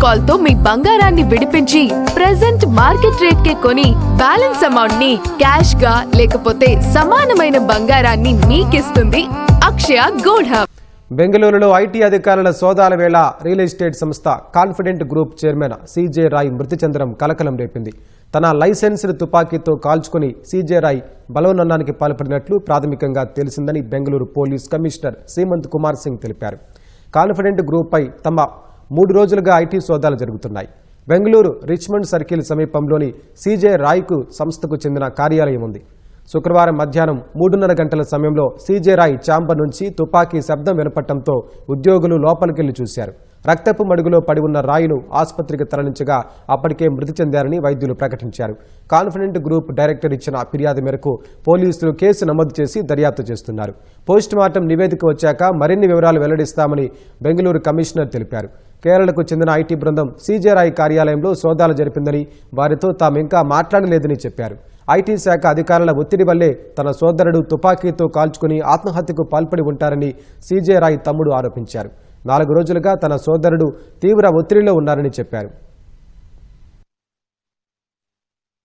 Call తో మీ బంగారాన్ని విడిపించి ప్రెజెంట్ మార్కెట్ రేట్ కే కొని బ్యాలెన్స్ అమౌంట్ ని క్యాష్ గా లేకపోతే సమానమైన బంగారాన్ని మీకిస్తుంది అక్షయ గోల్డ్ హబ్. బెంగళూరులో ఐటీ అధికారుల సోదాల వేళ రియల్ ఎస్టేట్ సంస్థ confident group chairman CJ Roy మృతి చెందడం కలకలం రేపింది. తన లైసెన్స్డ్ తుపాకీతో కాల్చుకుని సీజే రాయ్ బలవన్మరణానికి పాల్పడినట్లు ప్రాథమికంగా తెలిసిందని బెంగళూరు పోలీస్ కమిషనర్ సీమంత్ కుమార్ సింగ్ తెలిపారు. కాన్ఫిడెంట్ గ్రూప్పై తమ 3 రోజులుగా ఐటీ సోదాలు జరుగుతున్నాయి. బెంగళూరు రిచ్మండ్ సర్కిల్ సమీపంలోని సీజే రాయ్కు సంస్థకు చెందిన కార్యాలయం ఉంది. శుక్రవారం మధ్యాహ్నం 3:30 గంటల సమయంలో సీజే రాయ్ ఛాంబర్ నుంచి తుపాకీ శబ్దం వినపడటంతో ఉద్యోగులు లోపలికెళ్లి చూశారు. రక్తపు మడుగులో పడి ఉన్న రాయ్ను ఆసుపత్రికి తరలించగా అప్పటికే మృతి చెందారని వైద్యులు ప్రకటించారు. కాన్ఫిడెంట్ గ్రూప్ డైరెక్టర్ ఇచ్చిన ఫిర్యాదు మేరకు పోలీసులు కేసు నమోదు చేసి దర్యాప్తు చేస్తున్నారు. పోస్టుమార్టం నివేదిక వచ్చాక మరిన్ని వివరాలు వెల్లడిస్తామని బెంగళూరు కమిషనర్ తెలిపారు. కేరళకు చెందిన ఐటీ బృందం సీజే రాయ్ కార్యాలయంలో సోదాలు జరిపిందని, వారితో తామింకా మాట్లాడలేదని చెప్పారు. ఐటీ శాఖ అధికారుల ఒత్తిడి వల్లే తన సోదరుడు తుపాకీతో కాల్చుకుని ఆత్మహత్యకు పాల్పడి ఉంటారని సీజే రాయ్ తమ్ముడు ఆరోపించారు. 4 రోజులుగా తన సోదరుడు తీవ్ర ఒత్తిడిలో ఉన్నారని చెప్పారు.